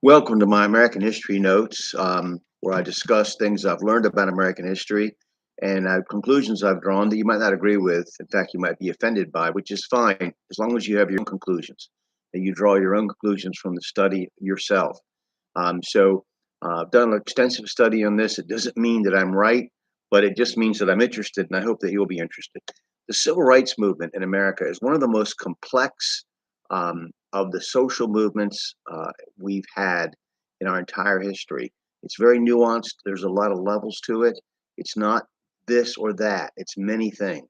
Welcome to my American History Notes, where I discuss things I've learned about American history and conclusions I've drawn that you might not agree with. In fact, you might be offended by, which is fine, as long as you have your own conclusions and you draw your own conclusions from the study yourself. I've done an extensive study on this. It doesn't mean that I'm right, but it just means that I'm interested, and I hope that you'll be interested. The civil rights movement in America is one of the most complex of the social movements we've had in our entire history. It's very nuanced. There's a lot of levels to it. It's not this or that. It's many things.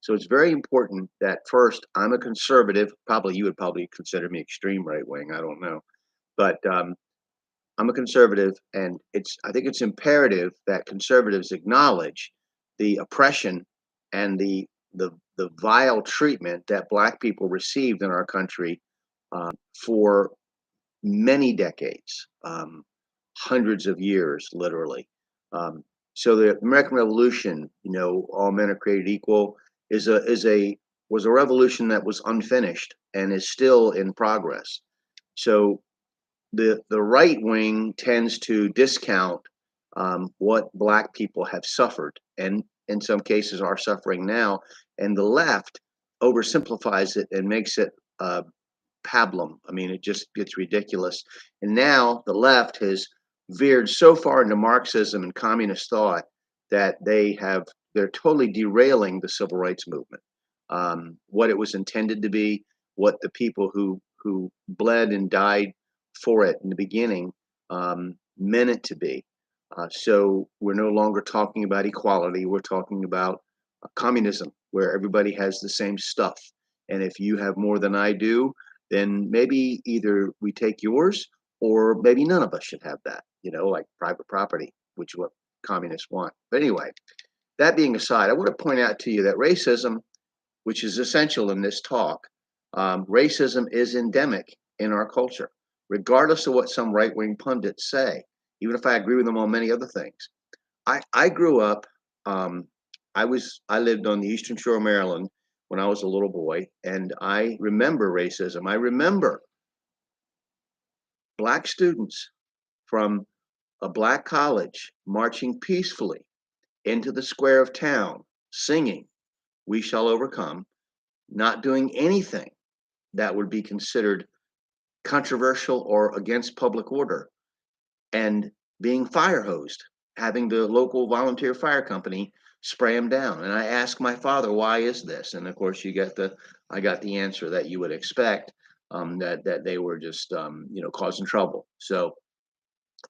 So it's very important that first, I'm a conservative. Probably you would probably consider me extreme right wing. I don't know, but I'm a conservative, and I think it's imperative that conservatives acknowledge the oppression and the vile treatment that Black people received in our country for many decades, hundreds of years, literally. Um, so the American Revolution, all men are created equal, was a revolution that was unfinished and is still in progress. So the right wing tends to discount what Black people have suffered, and in some cases are suffering now, and the left oversimplifies it and makes it pablum. I mean, it just gets ridiculous. And now the left has veered so far into Marxism and communist thought that they're totally derailing the civil rights movement. What it was intended to be, what the people who bled and died for it in the beginning meant it to be. So we're no longer talking about equality. We're talking about communism, where everybody has the same stuff. And if you have more than I do, then maybe either we take yours or maybe none of us should have that, like private property, which is what communists want. But anyway, that being aside, I want to point out to you that racism, which is essential in this talk, racism is endemic in our culture, regardless of what some right wing pundits say, even if I agree with them on many other things. I grew up, um, I lived on the Eastern Shore of Maryland when I was a little boy, and I remember racism. I remember Black students from a Black college marching peacefully into the square of town, singing, "We Shall Overcome," not doing anything that would be considered controversial or against public order, and being fire hosed, having the local volunteer fire company spray them down. And I asked my father, "Why is this?" And of course, I got the answer that you would expect, that they were just causing trouble. So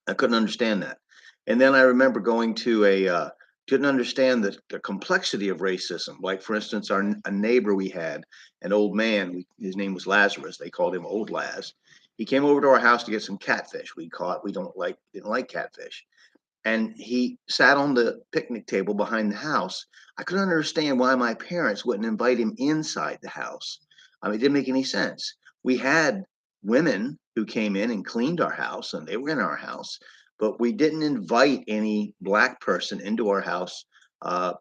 I couldn't understand that. And then I remember going to didn't understand the complexity of racism. Like, for instance, a neighbor we had, an old man, his name was Lazarus. They called him Old Laz. He came over to our house to get some catfish we caught. We didn't like catfish. And he sat on the picnic table behind the house. I couldn't understand why my parents wouldn't invite him inside the house. I mean, it didn't make any sense. We had women who came in and cleaned our house, and they were in our house, but we didn't invite any Black person into our house uh,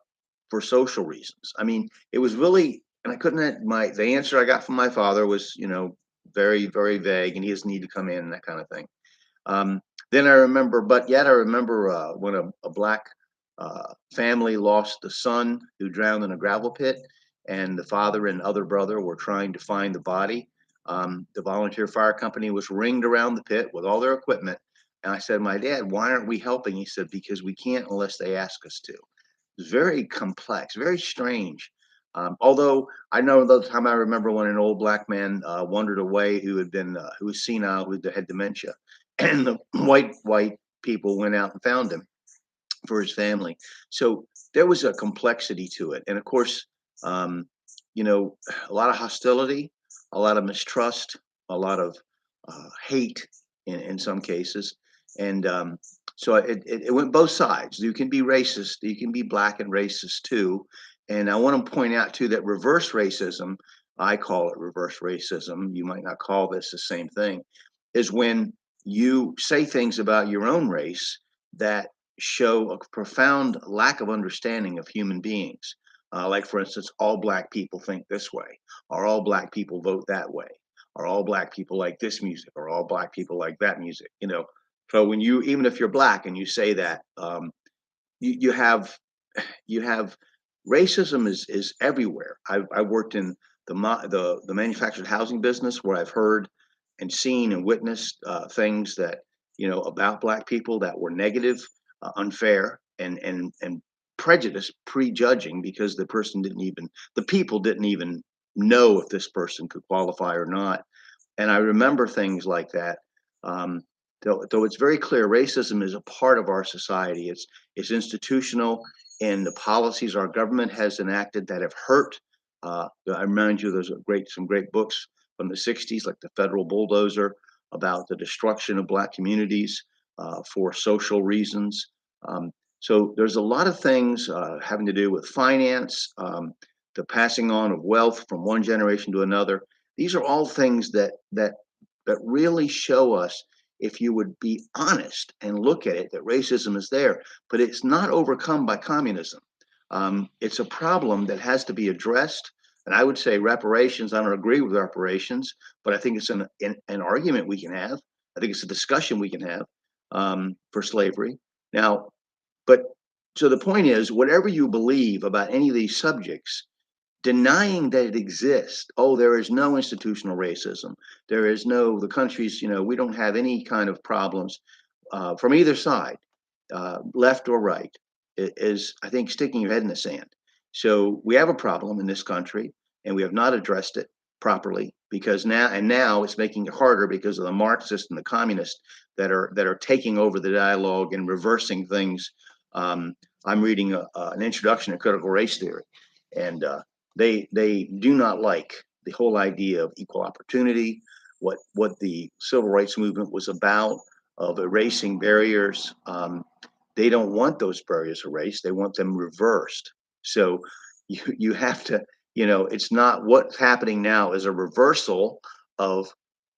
for social reasons. I mean, it was really, and I couldn't. The answer I got from my father was, very, very vague, and he doesn't need to come in and that kind of thing. Um, then I remember, but yet I remember when a Black family lost a son who drowned in a gravel pit, and the father and other brother were trying to find the body. The volunteer fire company was ringed around the pit with all their equipment. And I said, "My dad, why aren't we helping?" He said, "Because we can't unless they ask us to." It's very complex, very strange. Although I know the time I remember when an old Black man wandered away, who was senile, who had dementia, and the white people went out and found him for his family. So there was a complexity to it, and of course, um, a lot of hostility, a lot of mistrust, a lot of hate in some cases, and so it went both sides. You can be racist, you can be Black and racist too, and I want to point out too that reverse racism, I call it reverse racism. You might not call this the same thing, is when you say things about your own race that show a profound lack of understanding of human beings. Like, for instance, all Black people think this way, or all Black people vote that way, are all black people like this music, or all black people like that music, you know. So when you, even if you're black and you say that, you have, you have racism is everywhere. I worked in the manufactured housing business, where I've heard and seen and witnessed things that, you know, about black people that were negative, unfair, and prejudice, prejudging, because the people didn't even know if this person could qualify or not. And I remember things like that. Um, though it's very clear, racism is a part of our society. It's institutional in the policies our government has enacted that have hurt. I remind you, there's some great books from the '60s, like The Federal Bulldozer, about the destruction of black communities for social reasons. Um, so there's a lot of things having to do with finance, the passing on of wealth from one generation to another. These are all things that really show us, if you would be honest and look at it, that racism is there, but it's not overcome by communism. It's a problem that has to be addressed. And I would say reparations. I don't agree with reparations, but I think it's an argument we can have. I think it's a discussion we can have for slavery. Now, but so the point is, whatever you believe about any of these subjects, denying that it exists. Oh, there is no institutional racism. There is no, the countries, you know, we don't have any kind of problems from either side, left or right, is, I think, sticking your head in the sand. So we have a problem in this country, and we have not addressed it properly, because now it's making it harder because of the Marxists and the communists that are taking over the dialogue and reversing things. I'm reading an introduction to critical race theory, and they do not like the whole idea of equal opportunity, what the civil rights movement was about, of erasing barriers. They don't want those barriers erased. They want them reversed. So you have to, you know, it's not, what's happening now is a reversal of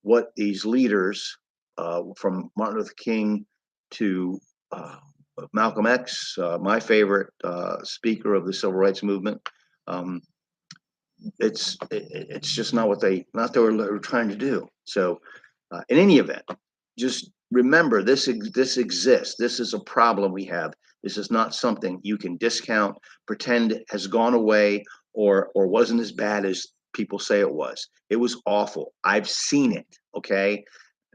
what these leaders, from Martin Luther King to Malcolm X, my favorite speaker of the civil rights movement. Um, it's just not what they were trying to do. So, in any event, just remember, this exists. This is a problem we have. This is not something you can discount, pretend it has gone away, or wasn't as bad as people say it was. It was awful. I've seen it. Okay.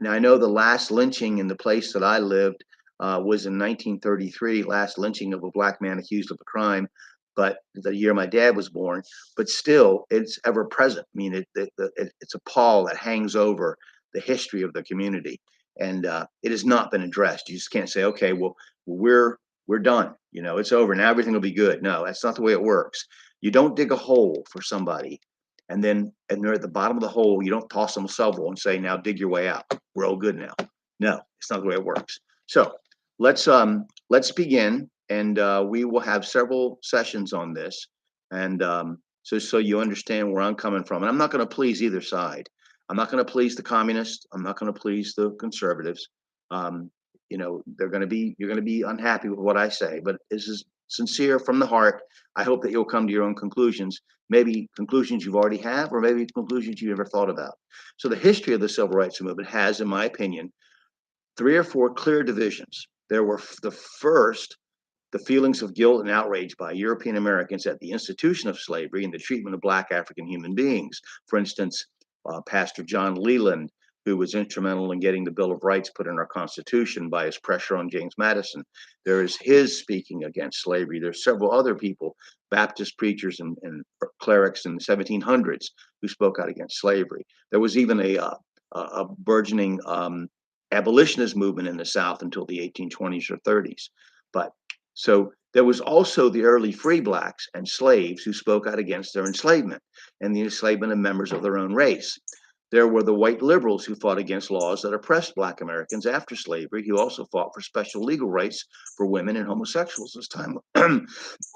Now I know the last lynching in the place that I lived was in 1933. Last lynching of a black man accused of a crime, but the year my dad was born. But still, it's ever present. I mean, it's a pall that hangs over the history of the community, and it has not been addressed. You just can't say, okay, well, we're done. You know, it's over now. Everything will be good. No, that's not the way it works. You don't dig a hole for somebody, and they're at the bottom of the hole. You don't toss them a shovel and say, now dig your way out. We're all good now. No, it's not the way it works. So let's begin, and we will have several sessions on this, and so you understand where I'm coming from. And I'm not going to please either side. I'm not going to please the communists. I'm not going to please the conservatives. Um, you know, you're going to be unhappy with what I say, but this is sincere from the heart. I hope that you'll come to your own conclusions, maybe conclusions you've already have, or maybe conclusions you never thought about. So the history of the civil rights movement has, in my opinion, three or four clear divisions. There were the first, the feelings of guilt and outrage by European Americans at the institution of slavery and the treatment of Black African human beings. For instance, Pastor John Leland, who was instrumental in getting the Bill of Rights put in our Constitution by his pressure on James Madison. There is his speaking against slavery. There's several other people, Baptist preachers and clerics in the 1700s, who spoke out against slavery. There was even a burgeoning abolitionist movement in the South until the 1820s or 30s. But so there was also the early free blacks and slaves who spoke out against their enslavement and the enslavement of members of their own race. There were the white liberals who fought against laws that oppressed Black Americans after slavery, who also fought for special legal rights for women and homosexuals as time,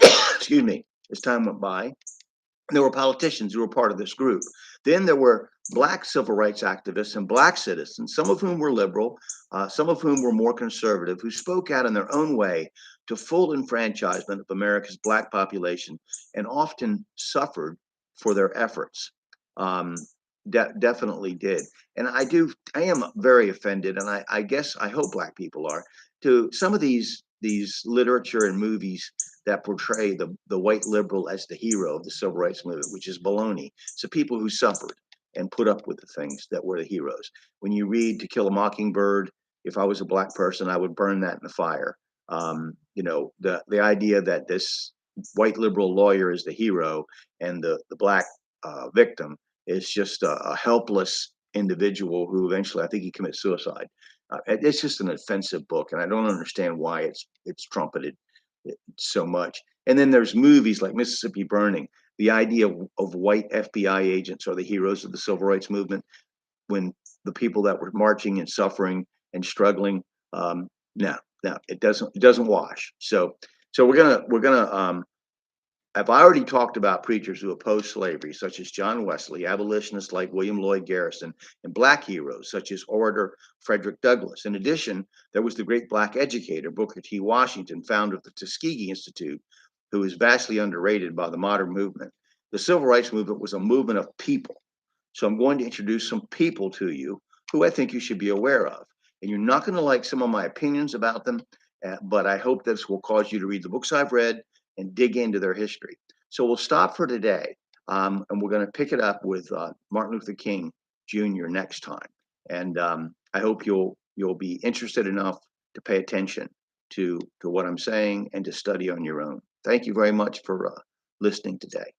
excuse me, as time went by. There were politicians who were part of this group. Then there were Black civil rights activists and Black citizens, some of whom were liberal, some of whom were more conservative, who spoke out in their own way to full enfranchisement of America's Black population and often suffered for their efforts. Um, definitely did. And I am very offended, and I guess I hope black people are, to some of these literature and movies that portray the white liberal as the hero of the civil rights movement, which is baloney. It's the people who suffered and put up with the things that were the heroes. When you read To Kill a Mockingbird, if I was a black person, I would burn that in the fire. The idea that this white liberal lawyer is the hero and the black victim is just a helpless individual who eventually, I think, he commits suicide. It's just an offensive book, and I don't understand why it's trumpeted so much. And then there's movies like Mississippi Burning. The idea of white FBI agents are the heroes of the civil rights movement when the people that were marching and suffering and struggling. No, no, it doesn't wash. So we're gonna I've already talked about preachers who opposed slavery, such as John Wesley, abolitionists like William Lloyd Garrison, and black heroes such as orator Frederick Douglass. In addition, there was the great black educator Booker T. Washington, founder of the Tuskegee Institute, who is vastly underrated by the modern movement. The civil rights movement was a movement of people. So I'm going to introduce some people to you who I think you should be aware of. And you're not going to like some of my opinions about them, but I hope this will cause you to read the books I've read and dig into their history. So we'll stop for today, and we're going to pick it up with Martin Luther King Jr. next time. And I hope you'll be interested enough to pay attention to what I'm saying and to study on your own. Thank you very much for listening today.